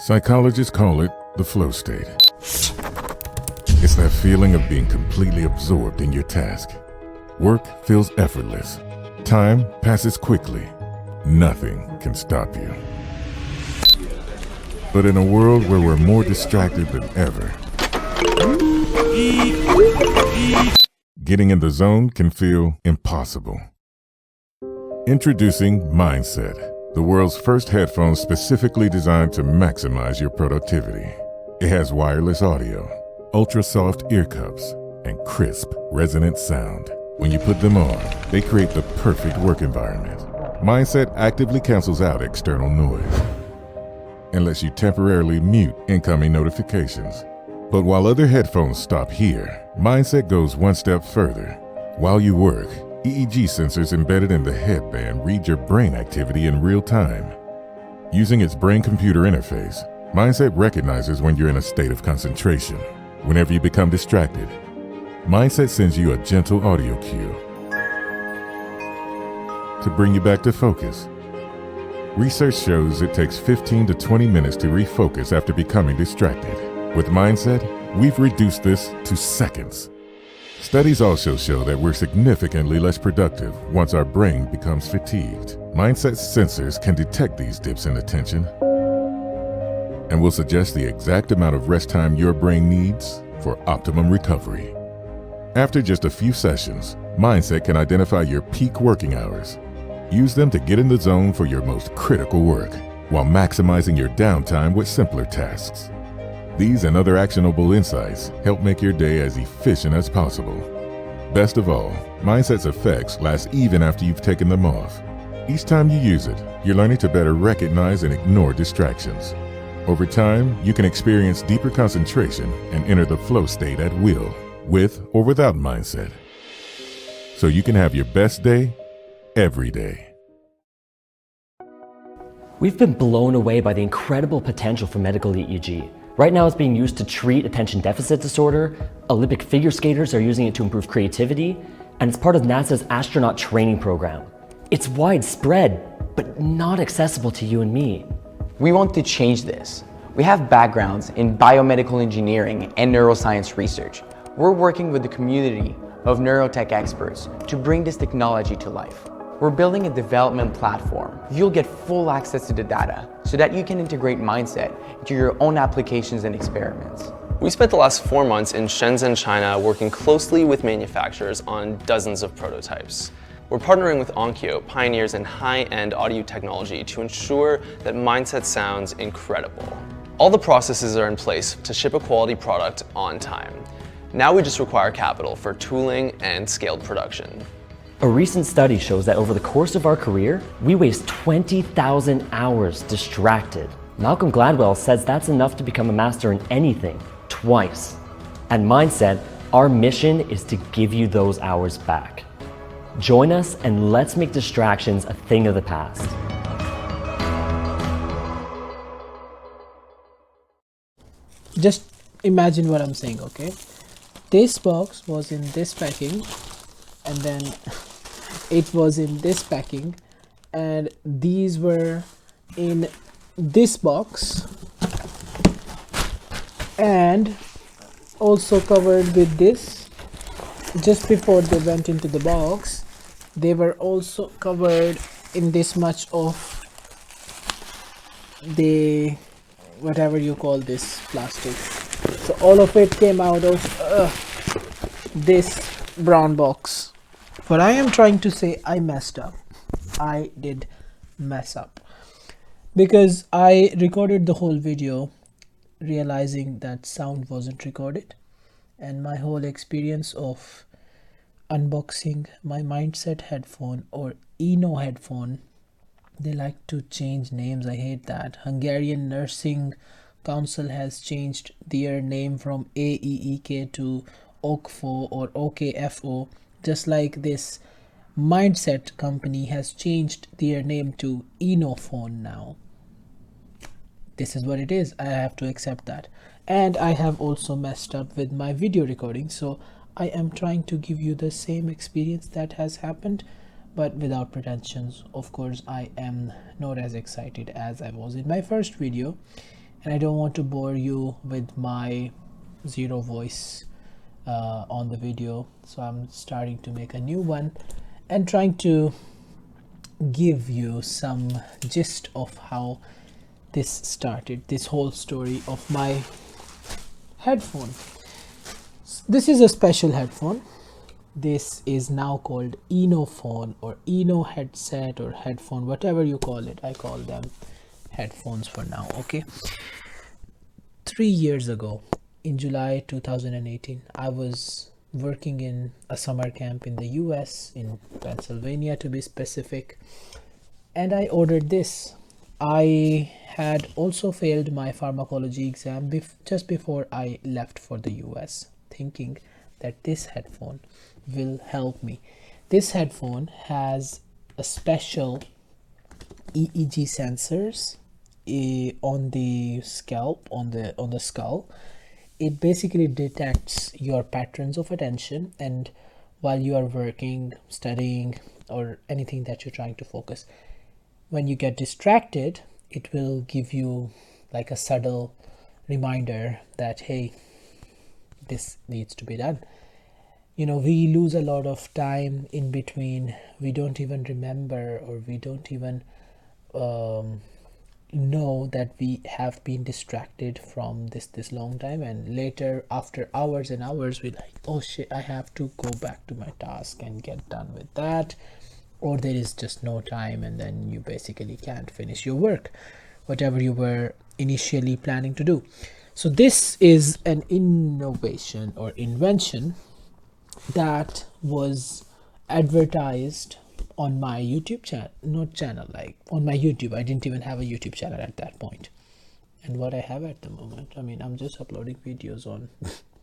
Psychologists call it the flow state. It's that feeling of being completely absorbed in your task. Work feels effortless. Time passes quickly. Nothing can stop you. But in a world where we're more distracted than ever, getting in the zone can feel impossible. Introducing Mindset, the world's first headphones specifically designed to maximize your productivity. It has wireless audio, ultra-soft ear cups, and crisp, resonant sound. When you put them on, they create the perfect work environment. Mindset actively cancels out external noise and lets you temporarily mute incoming notifications. But while other headphones stop here, Mindset goes one step further. While you work, EEG sensors embedded in the headband read your brain activity in real time. Using its brain-computer interface, Mindset recognizes when you're in a state of concentration. Whenever you become distracted, Mindset sends you a gentle audio cue to bring you back to focus. Research shows it takes 15 to 20 minutes to refocus after becoming distracted. With Mindset, we've reduced this to seconds. Studies also show that we're significantly less productive once our brain becomes fatigued. Mindset's sensors can detect these dips in attention and will suggest the exact amount of rest time your brain needs for optimum recovery. After just a few sessions, Mindset can identify your peak working hours. Use them to get in the zone for your most critical work, while maximizing your downtime with simpler tasks. These and other actionable insights help make your day as efficient as possible. Best of all, Mindset's effects last even after you've taken them off. Each time you use it, you're learning to better recognize and ignore distractions. Over time, you can experience deeper concentration and enter the flow state at will, with or without Mindset. So you can have your best day every day. We've been blown away by the incredible potential for medical EEG. Right now it's being used to treat attention deficit disorder, Olympic figure skaters are using it to improve creativity, and it's part of NASA's astronaut training program. It's widespread, but not accessible to you and me. We want to change this. We have backgrounds in biomedical engineering and neuroscience research. We're working with the community of neurotech experts to bring this technology to life. We're building a development platform. You'll get full access to the data so that you can integrate Mindset into your own applications and experiments. We spent the last 4 months in Shenzhen, China, working closely with manufacturers on dozens of prototypes. We're partnering with Onkyo, pioneers in high-end audio technology, to ensure that Mindset sounds incredible. All the processes are in place to ship a quality product on time. Now we just require capital for tooling and scaled production. A recent study shows that over the course of our career, we waste 20,000 hours distracted. Malcolm Gladwell says that's enough to become a master in anything, twice. At Mindset, our mission is to give you those hours back. Join us and let's make distractions a thing of the past. Just imagine what I'm saying, okay? This box was in this packing, and then it was in this packing, and these were in this box and also covered with this. Just before they went into the box, they were also covered in this much of the whatever you call this plastic. So all of it came out of this brown box. But I am trying to say I messed up. I did mess up because I recorded the whole video realizing that sound wasn't recorded, and my whole experience of unboxing my Mindset headphone, or Eno headphone, they like to change names, I hate that. Hungarian Nursing Council has changed their name from AEEK to OKFO or OKFO, just like this Mindset company has changed their name to Eno Phone now. This is what it is. I have to accept that. And I have also messed up with my video recording, so I am trying to give you the same experience that has happened, but without pretensions. Of course, I am not as excited as I was in my first video, and I don't want to bore you with my zero voice on the video, so I'm starting to make a new one and trying to give you some gist of how this started, this whole story of my headphone. This is a special headphone. This is now called Eno Phone or Eno headset or headphone, whatever you call it. I call them headphones for now. Okay, 3 years ago in July 2018, I was working in a summer camp in the US, in Pennsylvania to be specific, and I ordered this. I had also failed my pharmacology exam just before I left for the US, thinking that this headphone will help me. This headphone has a special EEG sensors on the scalp, on the skull. It basically detects your patterns of attention, and while you are working, studying, or anything that you're trying to focus, when you get distracted, it will give you like a subtle reminder that, hey, this needs to be done. You know, we lose a lot of time in between. We don't even remember, or we don't even know that we have been distracted from this long time, and later, after hours and hours, we like, oh shit, I have to go back to my task and get done with that, or there is just no time, and then you basically can't finish your work, whatever you were initially planning to do. So this is an innovation or invention that was advertised on my YouTube channel, not channel, like on my YouTube. I didn't even have a YouTube channel at that point. And what I have at the moment, I mean, I'm just uploading videos on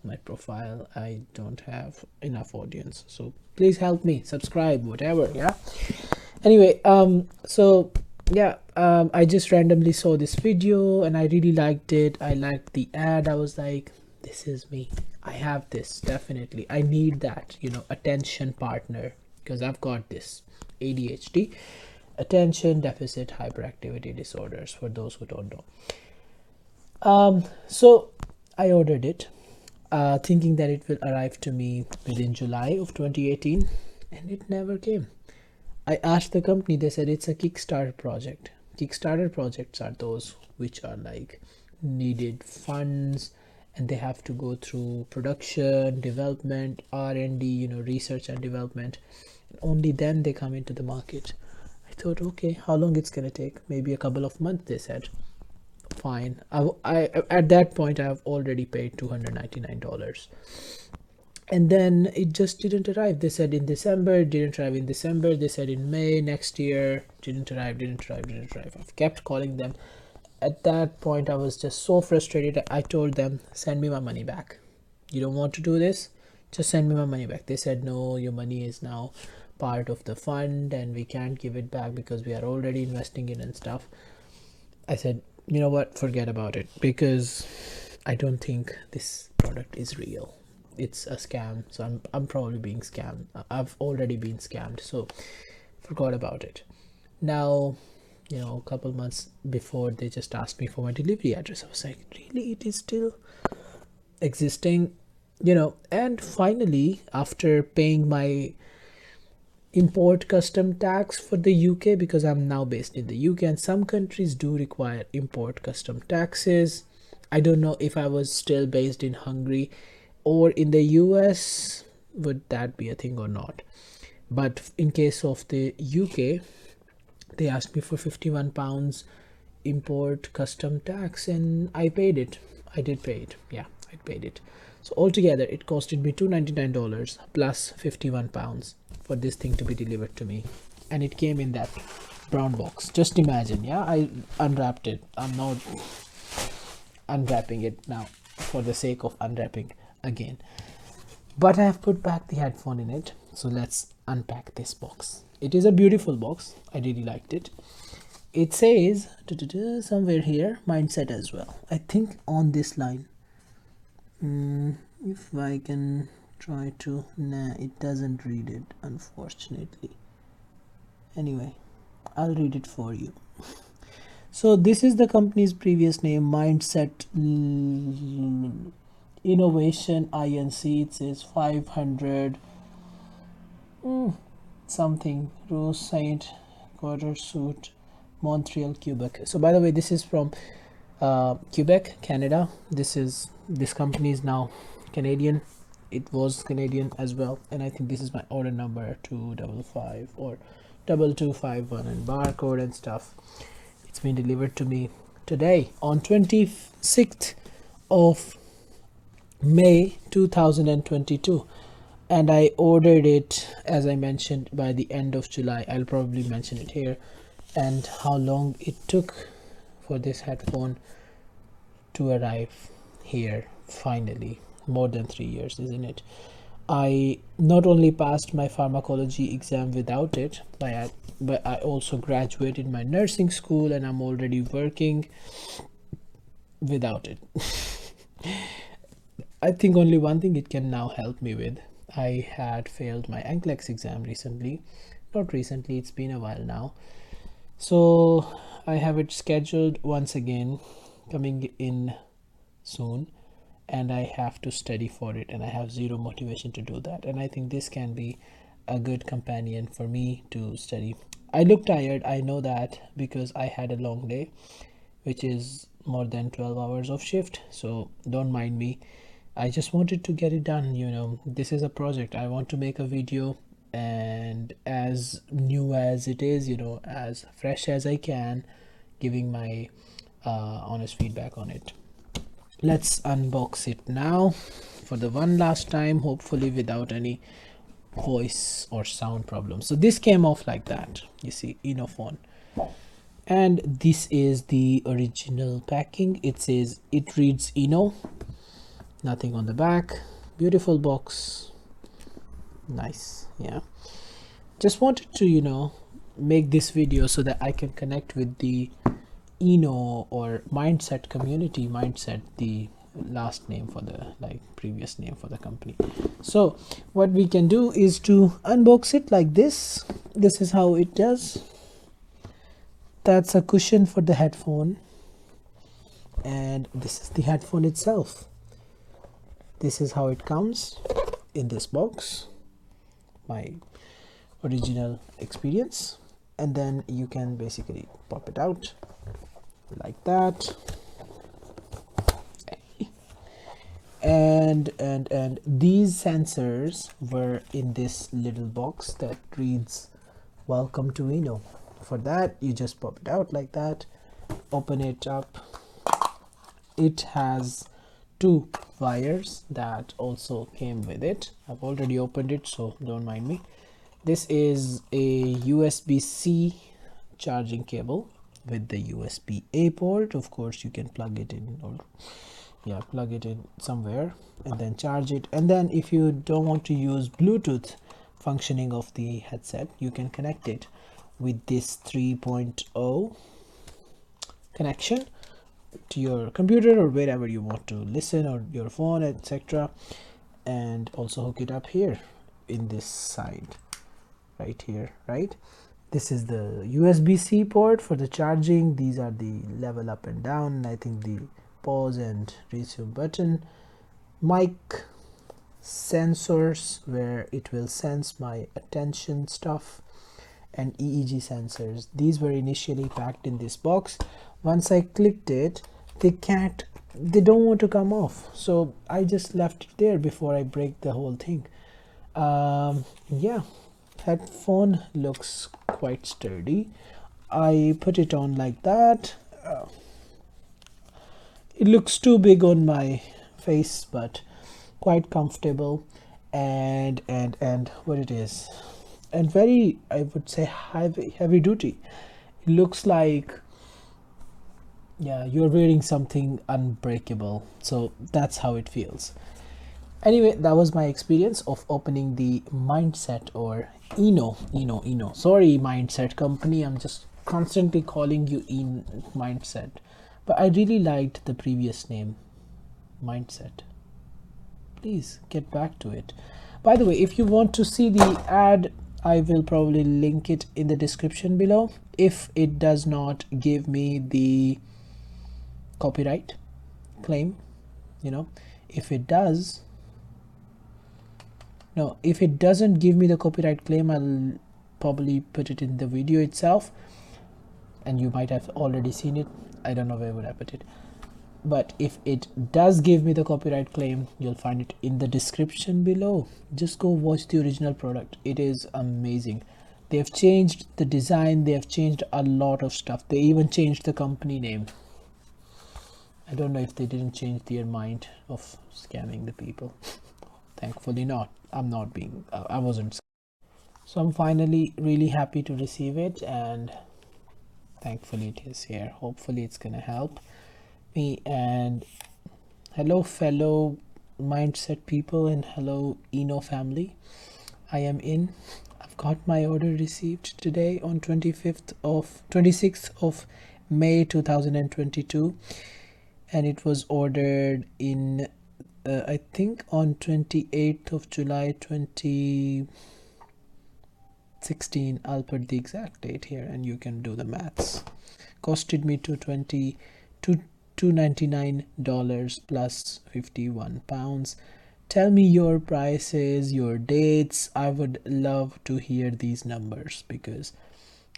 my profile. I don't have enough audience, so please help me, subscribe, whatever. Yeah, anyway, so yeah, I just randomly saw this video and I really liked it. I liked the ad. I was like, this is me. I have this, definitely. I need that, you know, attention partner, because I've got this ADHD, attention deficit hyperactivity disorders, for those who don't know. So I ordered it, thinking that it will arrive to me within July of 2018, and it never came. I asked the company, they said it's a Kickstarter project. Kickstarter projects are those which are like needed funds, and they have to go through production, development, R&D, you know, research and development. Only then they come into the market. I thought, okay, how long it's gonna take? Maybe a couple of months, they said. Fine. I at that point I have already paid $299, and then it just didn't arrive. They said in December, didn't arrive in December. They said in May next year, didn't arrive. I've kept calling them. At that point I was just so frustrated. I told them, send me my money back. You don't want to do this, just send me my money back. They said, no, your money is now part of the fund and we can't give it back because we are already investing it and stuff. I said, you know what, forget about it, because I don't think this product is real. It's a scam. So I'm probably being scammed. I've already been scammed, so forgot about it. Now, you know, a couple months before, they just asked me for my delivery address. I was like, really, it is still existing, you know? And finally, after paying my import custom tax for the UK, because I'm now based in the UK and some countries do require import custom taxes. I don't know if I was still based in Hungary or in the US, would that be a thing or not. But in case of the UK, they asked me for £51 import custom tax, and I paid it. I did pay it. Yeah, I paid it. So altogether it costed me $299 plus £51 for this thing to be delivered to me, and it came in that brown box. Just imagine. Yeah, I unwrapped it. I'm not unwrapping it now for the sake of unwrapping again, but I have put back the headphone in it. So let's unpack this box. It is a beautiful box. I really liked it. It says somewhere here mindset as well, I think on this line. If I can try to, nah, it doesn't read it, unfortunately. Anyway, I'll read it for you. So this is the company's previous name, Mindset Innovation Inc. It says 500 something Rose Saint Quarter Suit, Montreal, Quebec. So by the way, this is from Quebec, Canada. This company is now Canadian. It was Canadian as well, and I think this is my order number 255 or 2251 and barcode and stuff. It's been delivered to me today on 26th of May 2022, and I ordered it, as I mentioned, by the end of July. I'll probably mention it here, and how long it took for this headphone to arrive here finally. More than 3 years, isn't it? I not only passed my pharmacology exam without it, but I also graduated my nursing school, and I'm already working without it. I think only one thing it can now help me with. I had failed my NCLEX exam recently. Not recently, it's been a while now. So I have it scheduled once again, coming in soon, and I have to study for it, and I have zero motivation to do that. And I think this can be a good companion for me to study. I look tired, I know that, because I had a long day, which is more than 12 hours of shift, so don't mind me. I just wanted to get it done. This is a project. I want to make a video, and as new as it is, as fresh as I can, giving my honest feedback on it. Let's unbox it now for the one last time, hopefully without any voice or sound problems. So this came off like that, you see, Eno Phone, and this is the original packing. It reads Eno, nothing on the back. Beautiful box, nice. Yeah, just wanted to make this video so that I can connect with the Eno or Mindset community. Mindset, the last name for the previous name for the company. So what we can do is to unbox it like this. This is how it does. That's a cushion for the headphone, and this is the headphone itself. This is how it comes in this box, my original experience. And then you can basically pop it out like that, and these sensors were in this little box that reads "Welcome to Eno." For that, you just pop it out like that, open it up. It has 2 wires that also came with it. I've already opened it, so don't mind me. This is a USB-C charging cable with the USB-A port. Of course, you can plug it in, or plug it in somewhere and then charge it. And then if you don't want to use Bluetooth functioning of the headset, you can connect it with this 3.0 connection to your computer or wherever you want to listen, or your phone, etc. And also hook it up here in this side right here, right? This is the USB-C port for the charging. These are the level up and down, I think the pause and resume button. Mic sensors where it will sense my attention stuff, and EEG sensors. These were initially packed in this box. Once I clicked it, they don't want to come off, so I just left it there before I break the whole thing. Yeah, headphone looks quite sturdy. I put it on like that. It looks too big on my face, but quite comfortable, and what it is, and very, I would say, heavy duty. It looks like, yeah, you're wearing something unbreakable, so that's how it feels. Anyway, that was my experience of opening the Mindset, or Eno. Sorry, Mindset company, I'm just constantly calling you Mindset, but I really liked the previous name, Mindset. Please get back to it. By the way, if you want to see the ad I will probably link it in the description below if it does not give me the copyright claim. You know, if it does, no, if it doesn't give me the copyright claim, I'll probably put it in the video itself, and you might have already seen it. I don't know where would I put it, but if it does give me the copyright claim, you'll find it in the description below. Just go watch the original product. It is amazing. They've changed the design, they have changed a lot of stuff. They even changed the company name. I don't know if they didn't change their mind of scamming the people. Thankfully not. I'm not being, I wasn't. So I'm finally really happy to receive it, and thankfully it is here. Hopefully it's gonna help me. And hello fellow mindset people, and hello Eno family. I am in. I've got my order received today on 26th of May 2022, and it was ordered in I think on 28th of July 2016. I'll put the exact date here and you can do the maths. Costed me $299 plus 51 pounds. Tell me your prices, your dates. I would love to hear these numbers because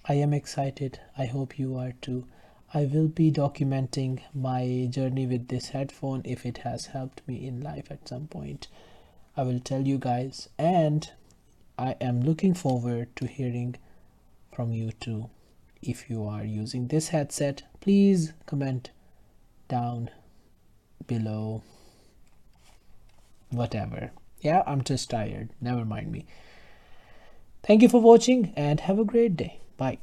I am excited. I hope you are too. I will be documenting my journey with this headphone. If it has helped me in life at some point, I will tell you guys, and I am looking forward to hearing from you too. If you are using this headset, please comment down below. Whatever. Yeah, I'm just tired. Never mind me. Thank you for watching and have a great day. Bye.